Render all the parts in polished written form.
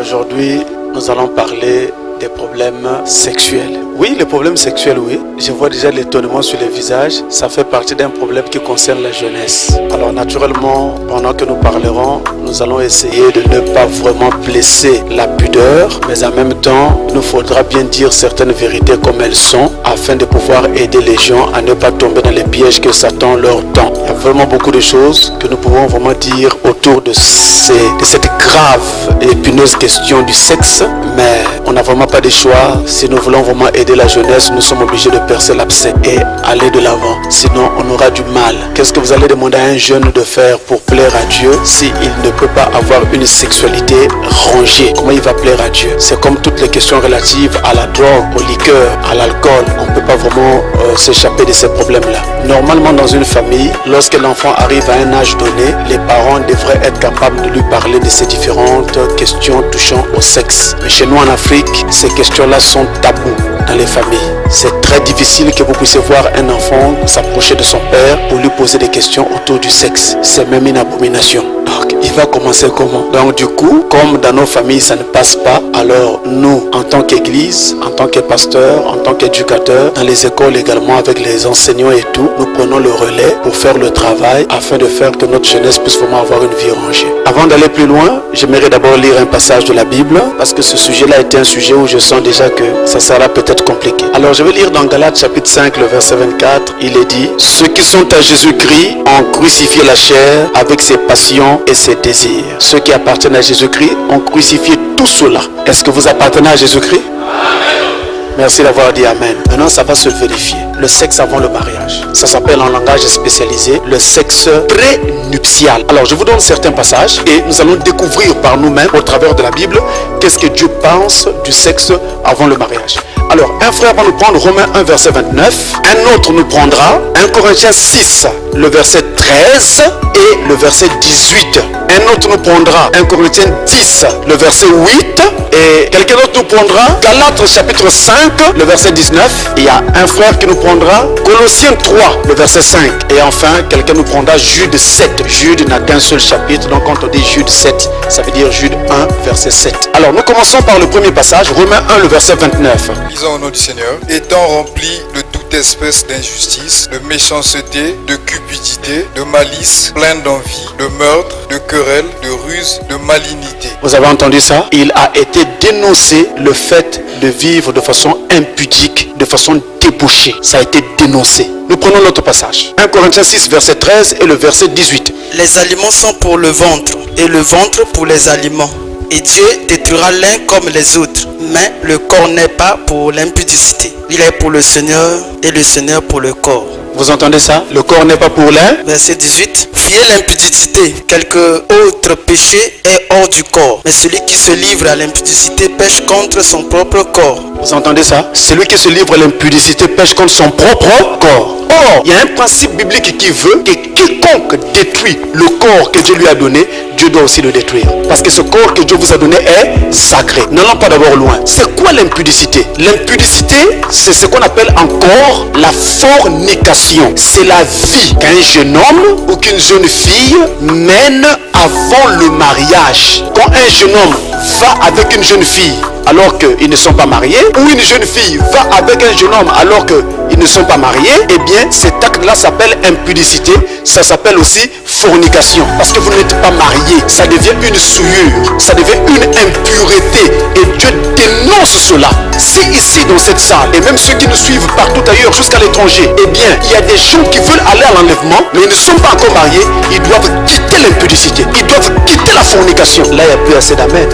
Aujourd'hui, nous allons parler des problèmes sexuels. Oui, les problèmes sexuels, oui. Je vois déjà l'étonnement sur les visages. Ça fait partie d'un problème qui concerne la jeunesse. Alors naturellement, pendant que nous parlerons, nous allons essayer de ne pas vraiment blesser la pudeur, mais en même temps, il nous faudra bien dire certaines vérités comme elles sont, afin de pouvoir aider les gens à ne pas tomber dans les pièges que Satan leur tend. Il y a vraiment beaucoup de choses que nous pouvons vraiment dire autour de cette grave et épineuse question du sexe, mais on n'a vraiment pas de choix. Si nous voulons vraiment aider la jeunesse, nous sommes obligés de percer l'abcès et aller de l'avant. Sinon, on aura du mal. Qu'est-ce que vous allez demander à un jeune de faire pour plaire à Dieu s'il ne peut pas avoir une sexualité rangée? Comment il va plaire à Dieu? C'est comme toutes les questions relatives à la drogue, au liqueur, à l'alcool. On ne peut pas vraiment s'échapper de ces problèmes-là. Normalement, dans une famille, lorsque l'enfant arrive à un âge donné, les parents devraient être capables de lui parler de ces différentes questions touchant au sexe. Mais chez nous en Afrique, ces questions-là sont tabous dans les familles. C'est très difficile que vous puissiez voir un enfant s'approcher de son père pour lui poser des questions autour du sexe. C'est même une abomination. Donc, il va commencer comment? Donc, du coup, comme dans nos familles, ça ne passe pas, alors nous, en tant qu'église, en tant que pasteur, en tant qu'éducateur, dans les écoles également, avec les enseignants et tout, nous prenons le relais pour faire le travail afin de faire que notre jeunesse puisse vraiment avoir une vie rangée. Avant d'aller plus loin, j'aimerais d'abord lire un passage de la Bible, parce que ce sujet-là était un sujet où je sens déjà que ça sera peut-être compliqué. Alors, je vais lire dans Galates chapitre 5, le verset 24, il est dit: ceux qui sont à Jésus-Christ ont crucifié la chair avec ses passions et ses désirs. Ceux qui appartiennent à Jésus-Christ ont crucifié tout cela. Est-ce que vous appartenez à Jésus-Christ? Merci d'avoir dit Amen. Maintenant, ça va se vérifier. Le sexe avant le mariage. Ça s'appelle en langage spécialisé le sexe prénuptial. Alors, je vous donne certains passages et nous allons découvrir par nous-mêmes, au travers de la Bible, qu'est-ce que Dieu pense du sexe avant le mariage. Alors, un frère va nous prendre Romains 1, verset 29. Un autre nous prendra 1 Corinthiens 6, le verset 13 et le verset 18. Un autre nous prendra 1 Corinthiens 10, le verset 8. Et quelqu'un d'autre nous prendra Galates chapitre 5, le verset 19. Il y a un frère qui nous prendra Colossiens 3, le verset 5. Et enfin, quelqu'un nous prendra Jude 7. Jude n'a qu'un seul chapitre, donc quand on dit Jude 7, ça veut dire Jude 1, verset 7. Alors, nous commençons par le premier passage, Romains 1, le verset 29. Lisons au nom du Seigneur. Étant remplis de toute espèce d'injustice, de méchanceté, de cupidité, de malice, plein d'envie, de meurtre, de querelle, de ruse, de malignité. Vous avez entendu ça? Il a été dénoncé le fait de vivre de façon impudique, de façon débauchée. Ça a été dénoncé. Nous prenons l'autre passage. 1 Corinthiens 6, verset 13 et le verset 18. Les aliments sont pour le ventre, et le ventre pour les aliments. Et Dieu détruira l'un comme les autres. Mais le corps n'est pas pour l'impudicité. Il est pour le Seigneur, et le Seigneur pour le corps. Vous entendez ça? Le corps n'est pas pour l'un. Verset 18. Fuyez l'impudicité. Quelque autre péché est hors du corps. Mais celui qui se livre à l'impudicité pêche contre son propre corps. Vous entendez ça? Celui qui se livre à l'impudicité pêche contre son propre corps. Or, il y a un principe biblique qui veut que quiconque détruit le corps que Dieu lui a donné, Dieu doit aussi le détruire. Parce que ce corps que Dieu vous a donné est sacré. N'allons pas d'abord loin. C'est quoi l'impudicité? L'impudicité, c'est ce qu'on appelle encore la fornication. C'est la vie qu'un jeune homme ou qu'une jeune fille mène avant le mariage. Quand un jeune homme va avec une jeune fille alors qu'ils ne sont pas mariés, ou une jeune fille va avec un jeune homme alors qu'ils ne sont pas mariés, eh bien cet acte-là s'appelle impudicité, ça s'appelle aussi fornication. Parce que vous n'êtes pas mariés, ça devient une souillure, ça devient une impureté. Et Dieu dénonce cela. Si ici dans cette salle, et même ceux qui nous suivent partout ailleurs jusqu'à l'étranger, eh bien il y a des gens qui veulent aller à l'enlèvement, mais ils ne sont pas encore mariés, ils doivent quitter l'impudicité, ils doivent quitter la fornication. Là il n'y a plus assez d'amen.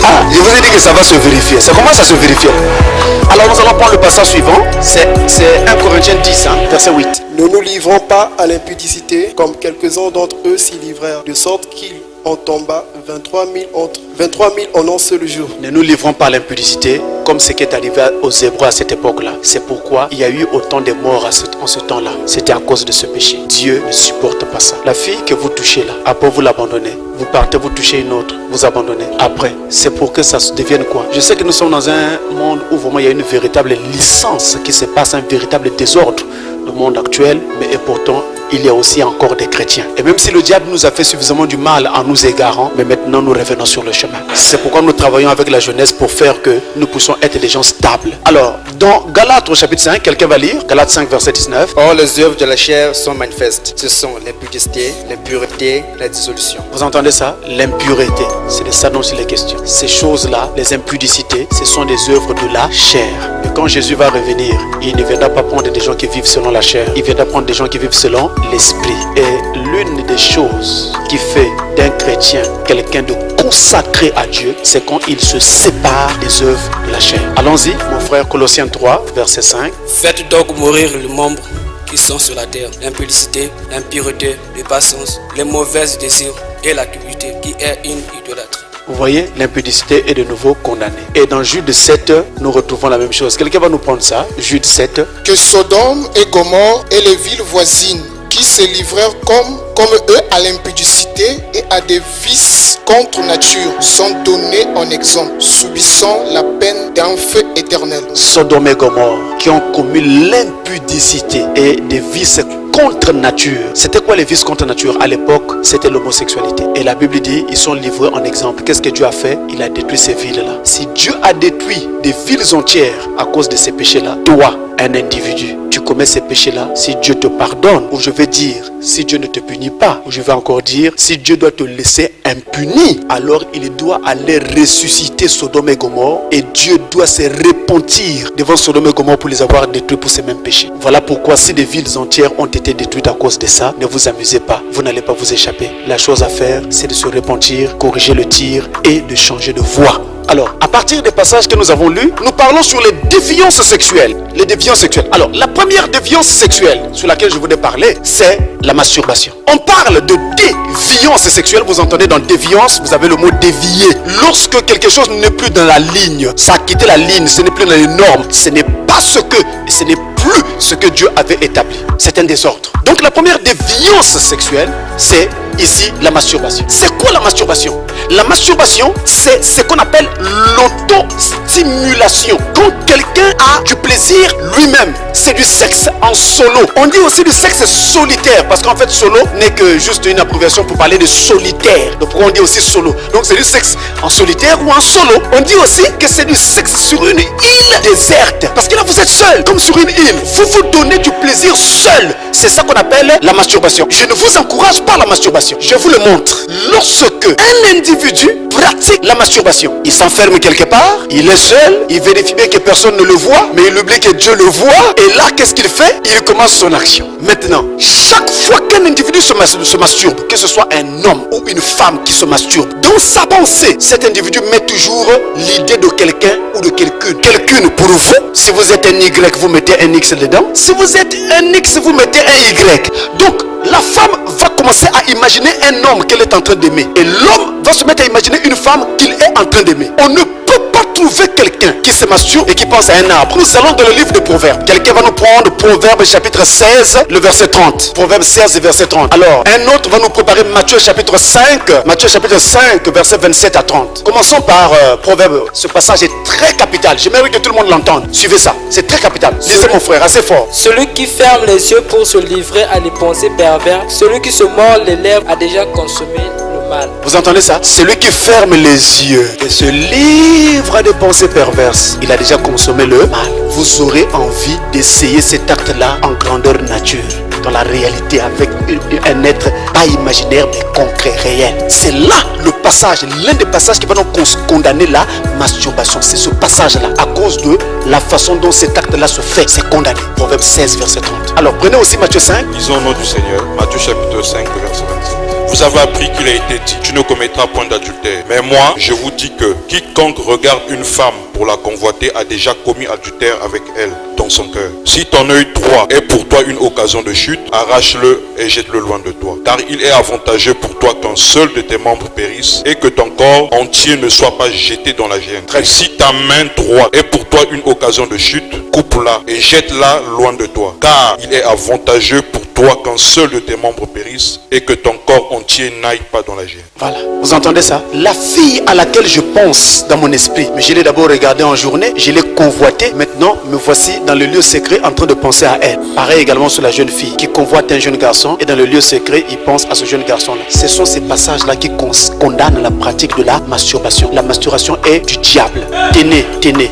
Ah, je vous ai dit que ça va se vérifier. Ça commence à se vérifier. Alors nous allons prendre le passage suivant. C'est 1 Corinthiens 10, verset 8. Ne nous livrons pas à l'impudicité, comme quelques-uns d'entre eux s'y livrèrent, de sorte qu'il en tomba 23 000 en un seul jour. Ne nous livrons pas à l'impudicité, comme ce qui est arrivé aux Hébreux à cette époque-là. C'est pourquoi il y a eu autant de morts en ce temps-là. C'était à cause de ce péché. Dieu ne supporte pas ça. La fille que vous touchez là, après vous l'abandonnez. Vous partez, vous touchez une autre, vous abandonnez. Après, c'est pour que ça devienne quoi? Je sais que nous sommes dans un monde où vraiment il y a une véritable licence qui se passe, un véritable désordre, le monde actuel, mais et pourtant il y a aussi encore des chrétiens. Et même si le diable nous a fait suffisamment du mal en nous égarant, mais maintenant nous revenons sur le chemin. C'est pourquoi nous travaillons avec la jeunesse pour faire que nous puissions être des gens stables. Alors, dans Galates au chapitre 5, quelqu'un va lire Galates 5 verset 19. Or, les œuvres de la chair sont manifestes. Ce sont l'impudicité, l'impureté, la dissolution. Vous entendez ça? L'impureté, c'est de ça dont il est question. Ces choses-là, les impudicités, ce sont des œuvres de la chair. Et quand Jésus va revenir, il ne viendra pas prendre des gens qui vivent selon la chair. Il viendra prendre des gens qui vivent selon l'esprit. Et l'une des choses qui fait d'un chrétien quelqu'un de consacré à Dieu, c'est quand il se sépare des œuvres de la chair. Allons-y, mon frère, Colossiens 3, verset 5. Faites donc mourir les membres qui sont sur la terre, l'impudicité, l'impureté, les passions, les mauvaises désirs et la cupidité qui est une idolâtrie. Vous voyez, l'impudicité est de nouveau condamnée. Et dans Jude 7, nous retrouvons la même chose. Quelqu'un va nous prendre ça, Jude 7. Que Sodome et Gomorrhe et les villes voisines qui se livrèrent comme eux à l'impudicité et à des vices contre nature sont donnés en exemple, subissant la peine d'un feu éternel. Sodome et Gomorrhe qui ont commis l'impudicité et des vices contre nature. C'était quoi les vices contre nature? À l'époque, c'était l'homosexualité. Et la Bible dit, ils sont livrés en exemple. Qu'est-ce que Dieu a fait? Il a détruit ces villes-là. Si Dieu a détruit des villes entières à cause de ces péchés-là, toi, un individu, tu commets ces péchés-là, si Dieu te pardonne, ou je vais dire, si Dieu ne te punit pas, ou je vais encore dire, si Dieu doit te laisser impuni, alors il doit aller ressusciter Sodome et Gomorrhe, et Dieu doit se repentir devant Sodome et Gomorrhe pour les avoir détruits pour ces mêmes péchés. Voilà pourquoi si des villes entières ont été détruites à cause de ça, ne vous amusez pas, vous n'allez pas vous échapper. La chose à faire, c'est de se repentir, corriger le tir et de changer de voie. Alors, à partir des passages que nous avons lus, nous parlons sur les déviances sexuelles. Les déviances sexuelles. Alors, la première déviance sexuelle sur laquelle je voulais parler, c'est la masturbation. On parle de déviance sexuelle. Vous entendez dans déviance, vous avez le mot dévier. Lorsque quelque chose n'est plus dans la ligne, ça a quitté la ligne, ce n'est plus dans les normes, ce n'est pas ce que Dieu avait établi. C'est un désordre. Donc la première déviance sexuelle, c'est ici la masturbation. C'est quoi la masturbation? La masturbation, c'est ce qu'on appelle l'autostimulation. Quand quelqu'un a du plaisir lui-même, c'est du sexe en solo. On dit aussi du sexe solitaire, parce qu'en fait solo n'est que juste une abréviation pour parler de solitaire. Donc pourquoi on dit aussi solo? Donc c'est du sexe en solitaire ou en solo. On dit aussi que c'est du sexe sur une île déserte, parce que là vous êtes seul, comme sur une île. Vous vous donnez du plaisir seul. C'est ça qu'on appelle la masturbation. Je ne vous encourage pas à la masturbation. Je vous le montre. Lorsque un individu pratique la masturbation, il s'enferme quelque part, il est seul, il vérifie bien que personne ne le voit, mais il oublie que Dieu le voit, et là qu'est-ce qu'il fait? Il commence son action. Maintenant, chaque fois qu'un individu se masturbe, que ce soit un homme ou une femme qui se masturbe, dans sa pensée, cet individu met toujours l'idée de quelqu'un ou de quelqu'une. Quelqu'une pour vous, si vous êtes un Y, vous mettez un X dedans. Si vous êtes un X, vous mettez un Y. Donc, la femme va commencer à imaginer un homme qu'elle est en train d'aimer. Et l'homme va se mettre à imaginer une femme qu'il est en train d'aimer. On ne peut pas trouver quelqu'un qui se masturbe et qui pense à un arbre. Nous allons dans le livre de Proverbes. Quelqu'un va nous prendre Proverbes chapitre 16, le verset 30. Proverbes 16, verset 30. Alors, un autre va nous préparer Matthieu chapitre 5. Matthieu chapitre 5, verset 27 à 30. Commençons par Proverbes. Ce passage est très capital. J'aimerais que tout le monde l'entende. Suivez ça. C'est très capital. Lisez mon frère, assez fort. Celui qui ferme les yeux pour se livrer à des pensées perverses, celui qui se mord les lèvres a déjà consommé le mal. Vous entendez ça? Celui qui ferme les yeux et se livre à des pensées perverses, il a déjà consommé le mal. Vous aurez envie d'essayer cet acte-là en grandeur nature, dans la réalité, avec un être pas imaginaire mais concret, réel. C'est là le passage, l'un des passages qui va donc condamner la masturbation. C'est ce passage-là, à cause de la façon dont cet acte-là se fait. C'est condamné. Proverbe 16, verset 30. Alors prenez aussi Matthieu 5. Disons au nom du Seigneur, Matthieu chapitre 5, verset 27. Vous avez appris qu'il a été dit, tu ne commettras point d'adultère. Mais moi, je vous dis que quiconque regarde une femme pour la convoiter a déjà commis adultère avec elle dans son cœur. Si ton œil droit est pour toi une occasion de chute, arrache-le et jette-le loin de toi. Car il est avantageux pour toi qu'un seul de tes membres périsse et que ton corps entier ne soit pas jeté dans la géhenne. Et si ta main droite est pour toi une occasion de chute, coupe-la et jette-la loin de toi. Car il est avantageux pour toi qu'un seul de tes membres périsse et que ton corps entier n'aille pas dans la géhenne. Voilà, vous entendez ça? La fille à laquelle je pense dans mon esprit, mais je l'ai d'abord regardée en journée, je l'ai convoitée, maintenant Non, me voici dans le lieu secret en train de penser à elle. Pareil également sur la jeune fille qui convoite un jeune garçon et dans le lieu secret, il pense à ce jeune garçon-là. Ce sont ces passages-là qui condamnent la pratique de la masturbation. La masturbation est du diable. Tenez.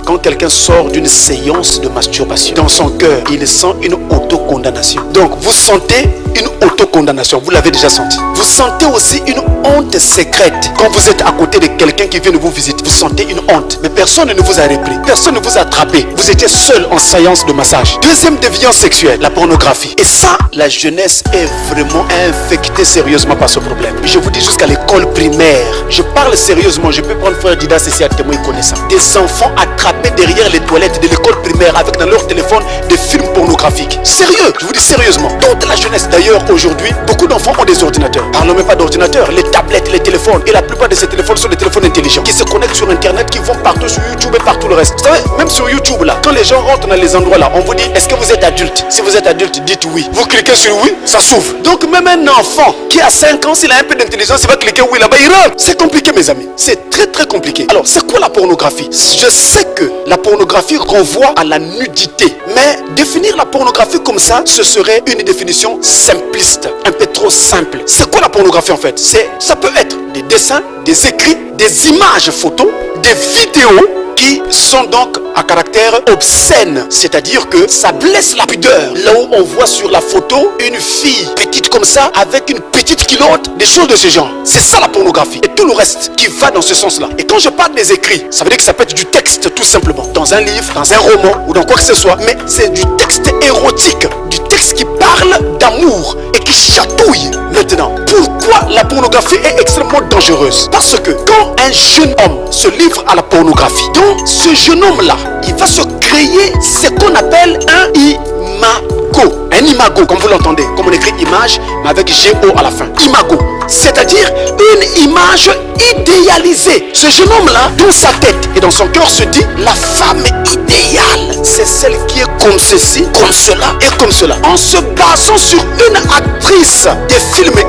Quand quelqu'un sort d'une séance de masturbation, dans son cœur, il sent une autocondamnation. Donc, vous sentez une autocondamnation. Vous l'avez déjà senti. Vous sentez aussi une honte secrète. Quand vous êtes à côté de quelqu'un qui vient de vous visiter, vous sentez une honte. Mais personne ne vous a repris. Personne ne vous a attrapé. Vous étiez seul en séance de massage. Deuxième déviance sexuelle, la pornographie. Et ça, la jeunesse est vraiment infectée sérieusement par ce problème. Je vous dis jusqu'à l'école primaire. Je parle sérieusement. Je peux prendre frère Didas ici à témoin, il connaît ça. Des enfants attrapés derrière les toilettes de l'école primaire avec dans leur téléphone des films pornographiques. Sérieux, je vous dis sérieusement. Toute la jeunesse. D'ailleurs, aujourd'hui, beaucoup d'enfants ont des ordinateurs. Parlons même pas d'ordinateurs, les tablettes, les téléphones. Et la plupart de ces téléphones sont des téléphones intelligents qui se connectent sur Internet, qui vont partout sur YouTube et partout le reste. Vous savez, même sur YouTube là, quand les gens rentrent dans les endroits là, on vous dit, est-ce que vous êtes adulte? Si vous êtes adulte, dites oui. Vous cliquez sur oui, ça s'ouvre. Donc même un enfant qui a 5 ans, s'il a un peu d'intelligence, il va cliquer oui là-bas, il rentre. C'est compliqué mes amis. C'est très compliqué. Alors, c'est quoi la pornographie? Je sais que la pornographie renvoie à la nudité. Mais définir la pornographie comme ça, ce serait une définition simpliste, un peu trop simple. C'est quoi la pornographie en fait? Ça peut être des dessins, des écrits, des images photos, des vidéos qui sont donc à caractère obscène, c'est-à-dire que ça blesse la pudeur. Là où on voit sur la photo une fille petite comme ça avec une petite culotte, des choses de ce genre. C'est ça la pornographie et tout le reste qui va dans ce sens-là. Et quand je parle des écrits, ça veut dire que ça peut être du texte tout simplement, dans un livre, dans un roman ou dans quoi que ce soit, mais c'est du texte érotique, du texte qui parle d'amour et qui chatouille. Maintenant, pourquoi la pornographie est extrêmement dangereuse? Parce que quand un jeune homme se livre à la pornographie, donc ce jeune homme-là, il va se créer ce qu'on appelle un imago. Un imago, comme vous l'entendez, comme on écrit image, mais avec G-O à la fin. Imago, c'est-à-dire une image idéalisée. Ce jeune homme-là, dans sa tête et dans son cœur, se dit la femme idéale, c'est celle qui est comme ceci, comme cela et comme cela. En se basant sur une actrice des films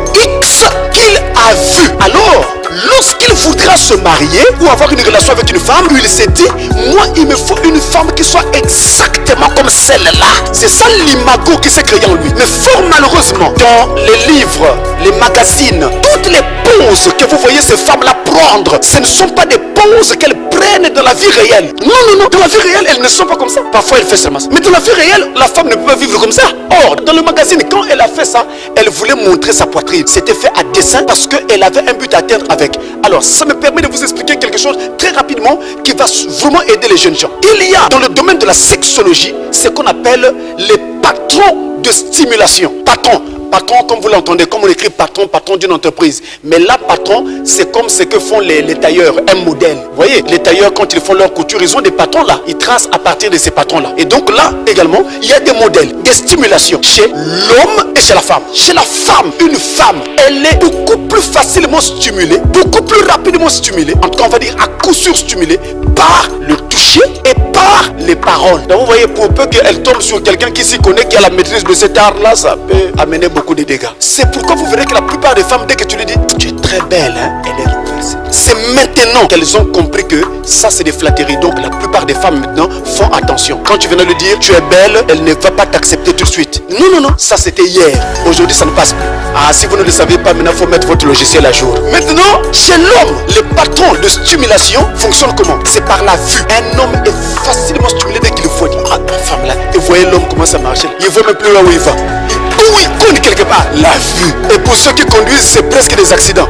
X qu'il a vue. Alors, lorsqu'il voudra se marier ou avoir une relation avec une femme, il s'est dit, moi il me faut une femme qui soit exactement comme celle-là. C'est ça l'imago qui s'est créé en lui. Mais fort malheureusement, dans les livres, les magazines, toutes les poses que vous voyez ces femmes-là prendre, ce ne sont pas des poses qu'elles prennent dans la vie réelle. Non, dans la vie réelle, elles ne sont pas comme ça. Parfois elle fait sa masse. Mais dans la vie réelle, la femme ne peut pas vivre comme ça. Or, dans le magazine, quand elle a fait ça, elle voulait montrer sa poitrine. C'était fait à dessein parce qu'elle avait un but à atteindre avec. Alors, ça me permet de vous expliquer quelque chose très rapidement qui va vraiment aider les jeunes gens. Il y a dans le domaine de la sexologie ce qu'on appelle les patrons de stimulation. Patron, comme vous l'entendez, comme on écrit patron d'une entreprise. Mais là, patron, c'est comme ce que font les tailleurs, un modèle. Vous voyez, les tailleurs, quand ils font leur couture, ils ont des patrons là. Ils tracent à partir de ces patrons là. Et donc là, également, il y a des modèles, des stimulations chez l'homme et chez la femme. Chez la femme, une femme, elle est beaucoup plus facilement stimulée, beaucoup plus rapidement stimulée, en tout cas, on va dire à coup sûr stimulée, par le toucher et par les paroles. Donc vous voyez, pour peu qu'elle tombe sur quelqu'un qui s'y connaît, qui a la maîtrise de cet art-là, ça peut amener beaucoup de dégâts. C'est pourquoi vous verrez que la plupart des femmes, dès que tu lui dis tu es très belle, hein, elle est renversée. C'est maintenant qu'elles ont compris que ça c'est des flatteries. Donc la plupart des femmes maintenant font attention. Quand tu viens de lui dire tu es belle, elle ne va pas t'accepter tout de suite. Non, ça c'était hier. Aujourd'hui ça ne passe plus. Ah, si vous ne le savez pas, maintenant il faut mettre votre logiciel à jour. Maintenant, chez l'homme, les patrons de stimulation fonctionnent comment? C'est par la vue. Un homme est facilement stimulé dès qu'il voit. Ah, la femme là, et voyez l'homme comment ça marche. Il ne voit même plus là où il va. Où il compte quelque part, la vue. Et pour ceux qui conduisent, c'est presque des accidents.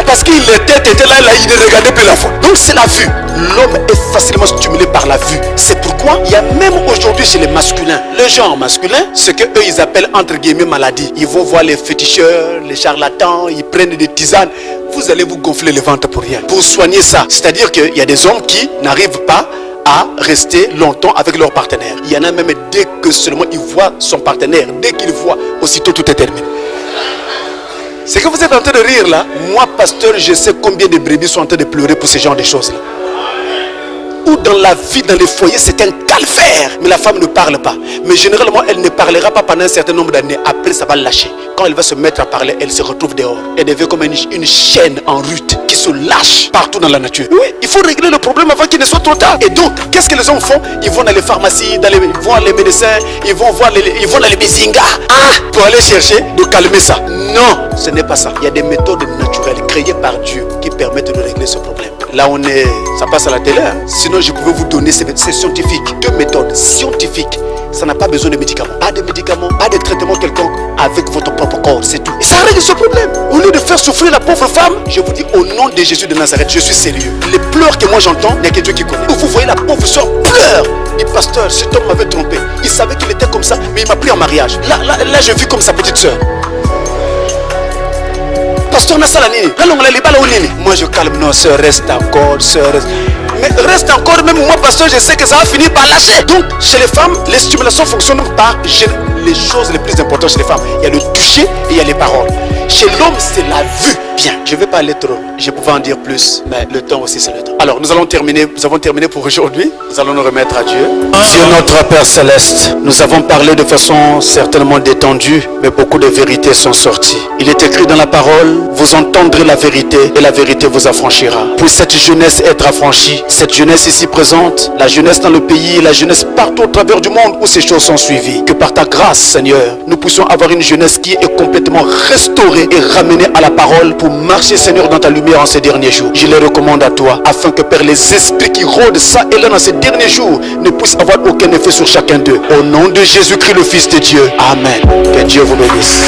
Parce qu'il était là, il ne regardait plus la fois. Donc c'est la vue. L'homme est facilement stimulé par la vue. C'est pourquoi il y a même aujourd'hui chez les masculins, le genre masculin, ce que eux ils appellent entre guillemets maladie. Ils vont voir les féticheurs, les charlatans, ils prennent des tisanes. Vous allez vous gonfler le ventre pour rien. Pour soigner ça, c'est-à-dire qu'il y a des hommes qui n'arrivent pas à rester longtemps avec leur partenaire. Il y en a même dès que seulement il voit son partenaire, dès qu'il voit, aussitôt tout est terminé. C'est que vous êtes en train de rire là. Moi, pasteur, je sais combien de brebis sont en train de pleurer pour ce genre de choses là. Ou dans la vie, dans les foyers, c'est un calvaire. Mais la femme ne parle pas. Mais généralement, elle ne parlera pas pendant un certain nombre d'années. Après, ça va lâcher. Quand elle va se mettre à parler, elle se retrouve dehors. Elle devient comme une chaîne en rute qui se lâche partout dans la nature. Oui, il faut régler le problème avant qu'il ne soit trop tard. Et donc, qu'est-ce que les hommes font? Ils vont dans les pharmacies, ils vont voir les médecins, ils vont dans les bizingas. Pour aller chercher de calmer ça. Non, ce n'est pas ça. Il y a des méthodes naturelles créées par Dieu qui permettent de régler ce problème. Là, ça passe à la télé. Sinon, je pouvais vous donner, c'est scientifique. 2 méthodes scientifiques. Ça n'a pas besoin de médicaments. Pas de médicaments, pas de traitement quelconque avec votre propre corps, c'est tout. Et ça règle ce problème. Au lieu de faire souffrir la pauvre femme, je vous dis au nom de Jésus de Nazareth, je suis sérieux. Les pleurs que moi j'entends, il n'y a que Dieu qui connaît. Vous voyez la pauvre soeur pleure. Et pasteur, cet homme m'avait trompé. Il savait qu'il était comme ça, mais il m'a pris en mariage. Là, je vis comme sa petite soeur. Pasteur Nassalanini, moi je calme, non, sœur, reste encore, sœur, reste. Mais reste encore, même moi, pasteur, je sais que ça va finir par lâcher. Donc, chez les femmes, les stimulations fonctionnent par les choses les plus importantes chez les femmes. Il y a le toucher et il y a les paroles. Chez l'homme, c'est la vue. Bien, je ne vais pas aller trop. Je pouvais en dire plus, mais le temps aussi, c'est le temps. Alors, nous avons terminé pour aujourd'hui. Nous allons nous remettre à Dieu. Dieu notre Père Céleste, nous avons parlé de façon certainement détendue, mais beaucoup de vérités sont sorties. Il est écrit dans la parole, vous entendrez la vérité et la vérité vous affranchira. Pour cette jeunesse être affranchie, cette jeunesse ici présente, la jeunesse dans le pays, la jeunesse partout au travers du monde où ces choses sont suivies, que par ta grâce, Seigneur, nous puissions avoir une jeunesse qui est complètement restaurée et ramenée à la parole pour marcher, Seigneur, dans ta lumière en ces derniers jours. Je les recommande à toi, afin que, Père, les esprits qui rôdent ça et là dans ces derniers jours ne puissent avoir aucun effet sur chacun d'eux. Au nom de Jésus-Christ, le Fils de Dieu. Amen. Que Dieu vous bénisse.